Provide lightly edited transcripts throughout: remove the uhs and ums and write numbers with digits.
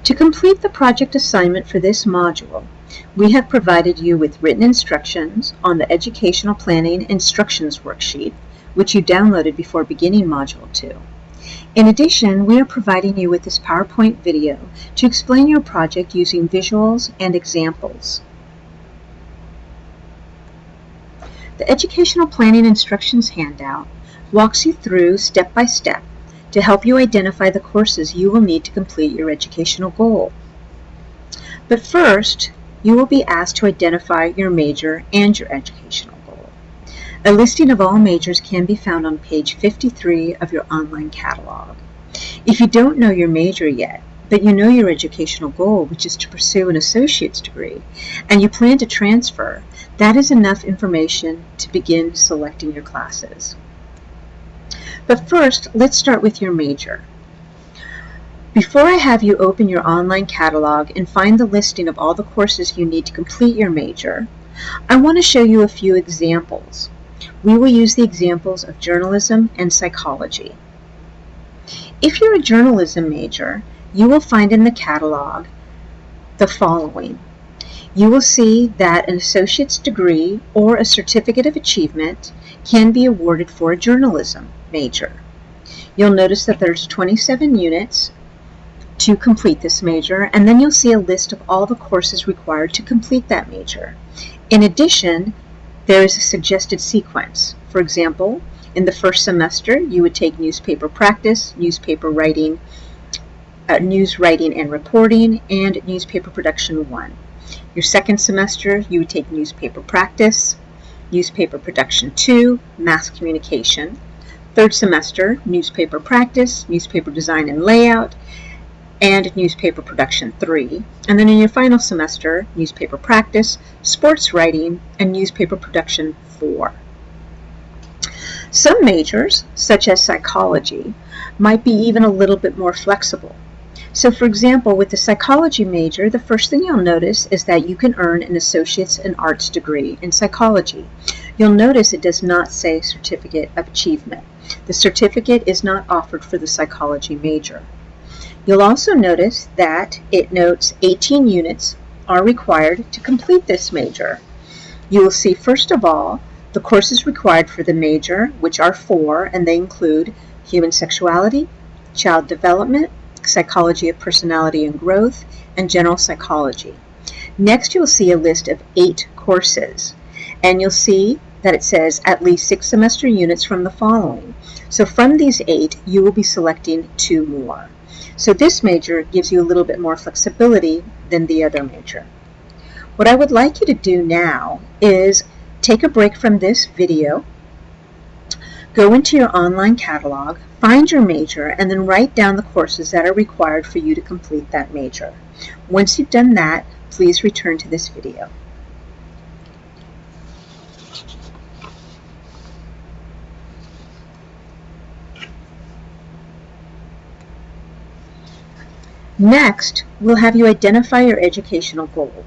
To complete the project assignment for this module, we have provided you with written instructions on the Educational Planning Instructions Worksheet, which you downloaded before beginning Module 2. In addition, we are providing you with this PowerPoint video to explain your project using visuals and examples. The Educational Planning Instructions handout walks you through step by step to help you identify the courses you will need to complete your educational goal. But first, you will be asked to identify your major and your educational goal. A listing of all majors can be found on page 53 of your online catalog. If you don't know your major yet, but you know your educational goal, which is to pursue an associate's degree, and you plan to transfer, that is enough information to begin selecting your classes. But first, let's start with your major. Before I have you open your online catalog and find the listing of all the courses you need to complete your major, I want to show you a few examples. We will use the examples of journalism and psychology. If you're a journalism major, you will find in the catalog the following. You will see that an associate's degree or a certificate of achievement can be awarded for a journalism major. You'll notice that there's 27 units to complete this major, and then you'll see a list of all the courses required to complete that major. In addition, there is a suggested sequence. For example, in the first semester, you would take newspaper practice, newspaper writing, news writing and reporting, and newspaper production 1. Your second semester, you would take newspaper practice, newspaper production 2, mass communication. Third semester, newspaper practice, newspaper design and layout, and newspaper production 3. And then in your final semester, newspaper practice, sports writing, and newspaper production 4. Some majors, such as psychology, might be even a little bit more flexible. So for example, with the psychology major, the first thing you'll notice is that you can earn an associate's in arts degree in psychology. You'll notice it does not say certificate of achievement. The certificate is not offered for the psychology major. You'll also notice that it notes 18 units are required to complete this major. You will see, first of all, the courses required for the major, which are 4, and they include human sexuality, child development, psychology of personality and growth, and general psychology. Next, you'll see a list of 8 courses, and you'll see that it says at least 6 semester units from the following. So from these 8, you will be selecting 2 more. So this major gives you a little bit more flexibility than the other major. What I would like you to do now is take a break from this video, go into your online catalog, find your major, and then write down the courses that are required for you to complete that major. Once you've done that, please return to this video. Next, we'll have you identify your educational goal.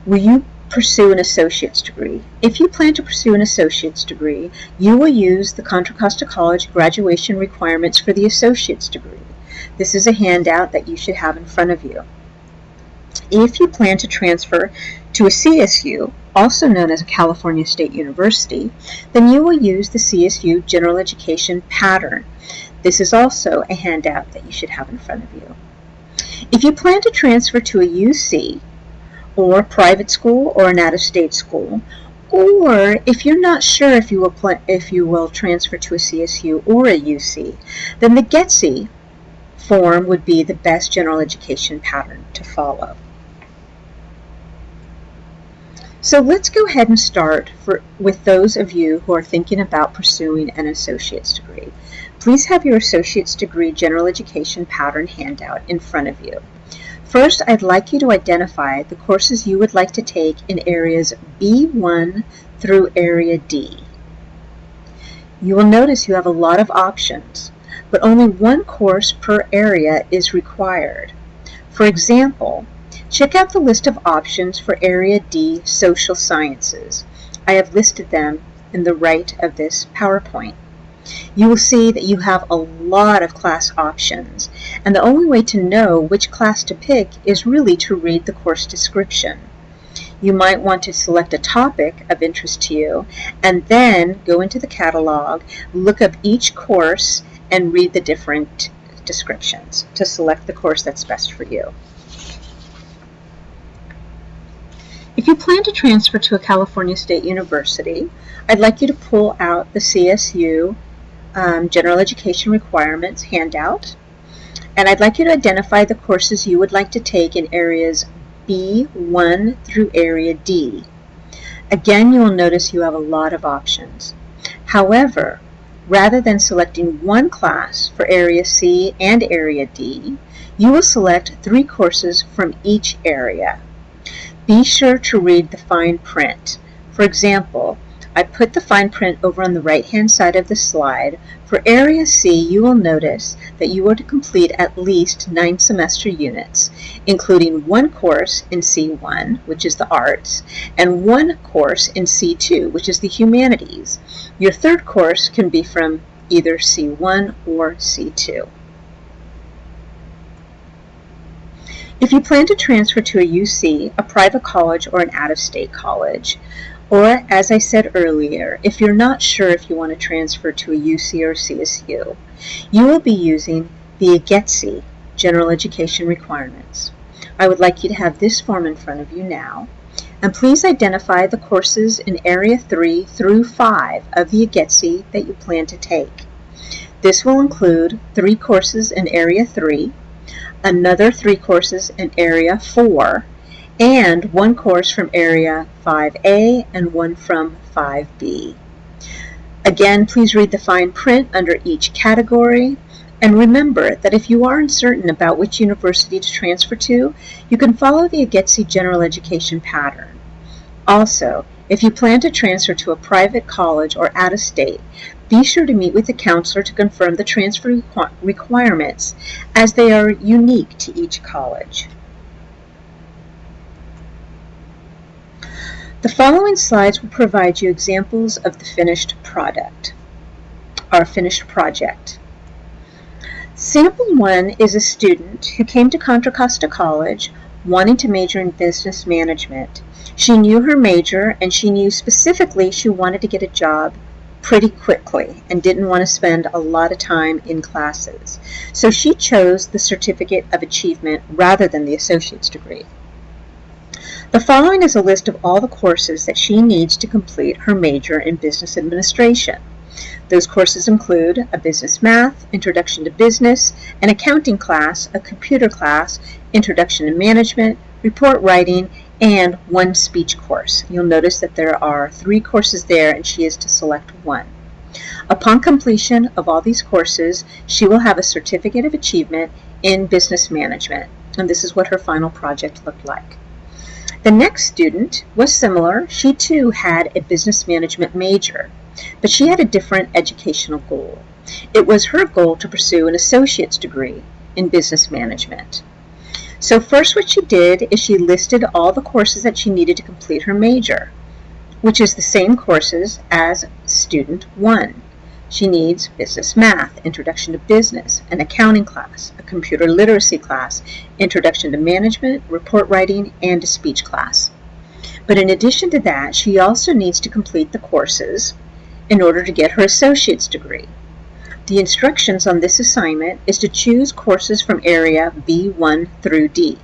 Will you pursue an associate's degree? If you plan to pursue an associate's degree, you will use the Contra Costa College graduation requirements for the associate's degree. This is a handout that you should have in front of you. If you plan to transfer to a CSU, also known as a California State University, then you will use the CSU General Education Pattern. This is also a handout that you should have in front of you. If you plan to transfer to a UC, or private school, or an out-of-state school, or if you're not sure if you will transfer to a CSU or a UC, then the GETC form would be the best general education pattern to follow. So let's go ahead and start with those of you who are thinking about pursuing an associate's degree. Please have your associate's degree general education pattern handout in front of you. First, I'd like you to identify the courses you would like to take in areas B1 through area D. You will notice you have a lot of options, but only one course per area is required. For example, check out the list of options for Area D Social Sciences. I have listed them in the right of this PowerPoint. You will see that you have a lot of class options, and the only way to know which class to pick is really to read the course description. You might want to select a topic of interest to you, and then go into the catalog, look up each course, and read the different descriptions to select the course that's best for you. If you plan to transfer to a California State University, I'd like you to pull out the CSU General Education Requirements handout, and I'd like you to identify the courses you would like to take in areas B1 through area D. Again, you will notice you have a lot of options. However, rather than selecting one class for area C and area D, you will select 3 courses from each area. Be sure to read the fine print. For example, I put the fine print over on the right-hand side of the slide. For Area C, you will notice that you are to complete at least 9 semester units, including 1 course in C1, which is the arts, and 1 course in C2, which is the humanities. Your 3rd course can be from either C1 or C2. If you plan to transfer to a UC, a private college, or an out-of-state college, or, as I said earlier, if you're not sure if you want to transfer to a UC or CSU, you will be using the EGETC General Education Requirements. I would like you to have this form in front of you now, and please identify the courses in Area 3 through 5 of the EGETC that you plan to take. This will include 3 courses in Area 3, another 3 courses in Area 4, and 1 course from Area 5A and 1 from 5B. Again, please read the fine print under each category, and remember that if you are uncertain about which university to transfer to, you can follow the EGETC General Education pattern. Also, if you plan to transfer to a private college or out of state, be sure to meet with the counselor to confirm the transfer requirements, as they are unique to each college. The following slides will provide you examples of the finished product, our finished project. Sample 1 is a student who came to Contra Costa College wanting to major in business management. She knew her major, and she knew specifically she wanted to get a job pretty quickly and didn't want to spend a lot of time in classes. So she chose the Certificate of Achievement rather than the associate's degree. The following is a list of all the courses that she needs to complete her major in business administration. Those courses include a business math, introduction to business, an accounting class, a computer class, introduction to management, report writing, and 1 speech course. You'll notice that there are 3 courses there, and she is to select 1. Upon completion of all these courses, she will have a Certificate of Achievement in Business Management, and this is what her final project looked like. The next student was similar. She too had a business management major, but she had a different educational goal. It was her goal to pursue an associate's degree in business management. So first what she did is she listed all the courses that she needed to complete her major, which is the same courses as student 1. She needs business math, introduction to business, an accounting class, a computer literacy class, introduction to management, report writing, and a speech class. But in addition to that, she also needs to complete the courses in order to get her associate's degree. The instructions on this assignment is to choose courses from area B1 through D.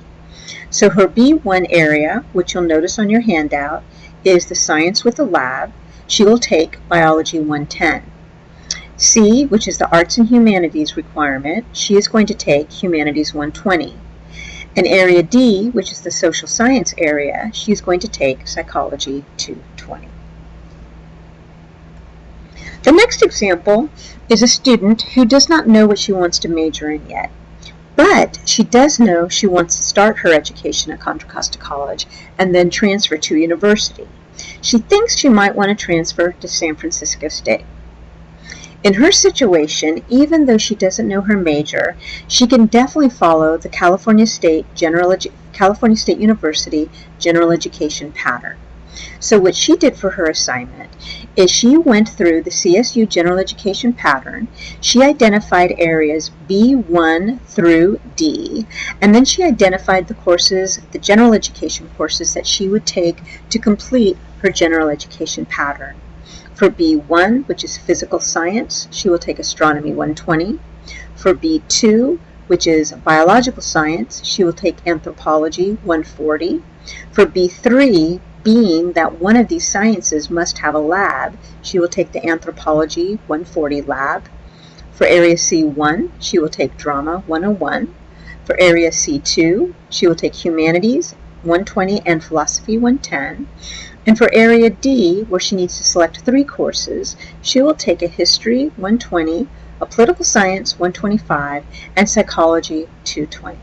So her B1 area, which you'll notice on your handout, is the Science with a Lab. She will take Biology 110. C, which is the Arts and Humanities requirement, she is going to take Humanities 120. And area D, which is the Social Science area, she is going to take Psychology 220. The next example is a student who does not know what she wants to major in yet, but she does know she wants to start her education at Contra Costa College and then transfer to university. She thinks she might want to transfer to San Francisco State. In her situation, even though she doesn't know her major, she can definitely follow the California State University General Education pattern. So what she did for her assignment is she went through the CSU General Education pattern. She identified areas B1 through D, and then she identified the courses, the general education courses that she would take to complete her general education pattern. For B1, which is physical science, she will take astronomy 120. For B2, which is biological science, she will take anthropology 140. For B3, being that one of these sciences must have a lab, she will take the anthropology 140 lab. For area C1, she will take drama 101. For area C2, she will take humanities 120 and philosophy 110. And for area D, where she needs to select 3 courses, she will take a history 120, a political science 125, and psychology 220.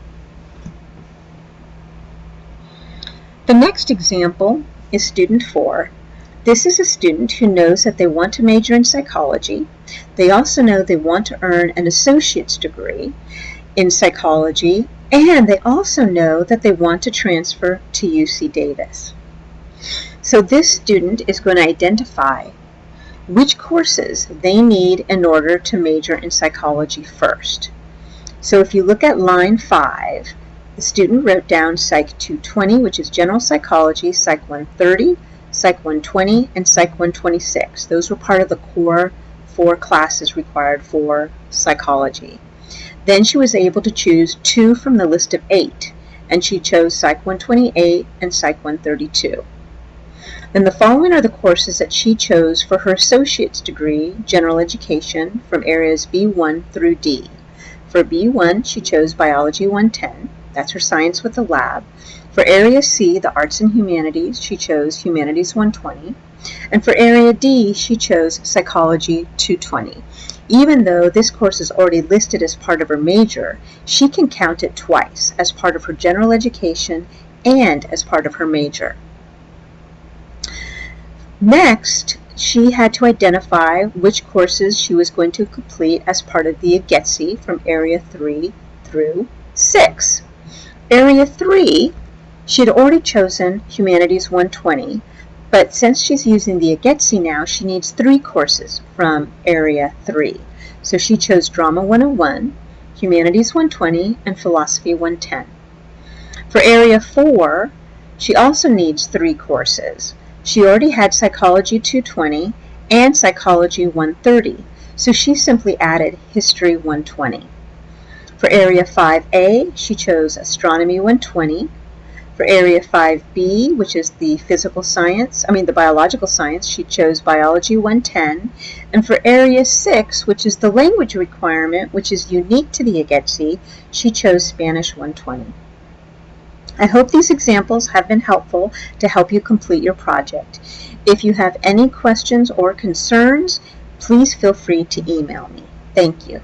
The next example is student 4. This is a student who knows that they want to major in psychology. They also know they want to earn an associate's degree in psychology, and they also know that they want to transfer to UC Davis. So this student is going to identify which courses they need in order to major in psychology first. So if you look at line 5, the student wrote down Psych 220, which is general psychology, Psych 130, Psych 120, and Psych 126. Those were part of the core 4 classes required for psychology. Then she was able to choose 2 from the list of 8, and she chose Psych 128 and Psych 132. Then the following are the courses that she chose for her associate's degree, general education, from areas B1 through D. For B1, she chose biology 110. That's her science with the lab. For area C, the arts and humanities, she chose humanities 120. And for area D, she chose psychology 220. Even though this course is already listed as part of her major, she can count it twice, as part of her general education and as part of her major. Next, she had to identify which courses she was going to complete as part of the EGETSI from area 3 through 6. Area 3, she had already chosen humanities 120, but since she's using the EGETSI now, she needs 3 courses from area 3. So she chose drama 101, humanities 120, and philosophy 110. For area 4, she also needs 3 courses. She already had psychology 220 and psychology 130, so she simply added history 120. For area 5A, she chose astronomy 120. For area 5B, which is the the biological science, she chose biology 110. And for area 6, which is the language requirement, which is unique to the EGETSI, she chose Spanish 120. I hope these examples have been helpful to help you complete your project. If you have any questions or concerns, please feel free to email me. Thank you.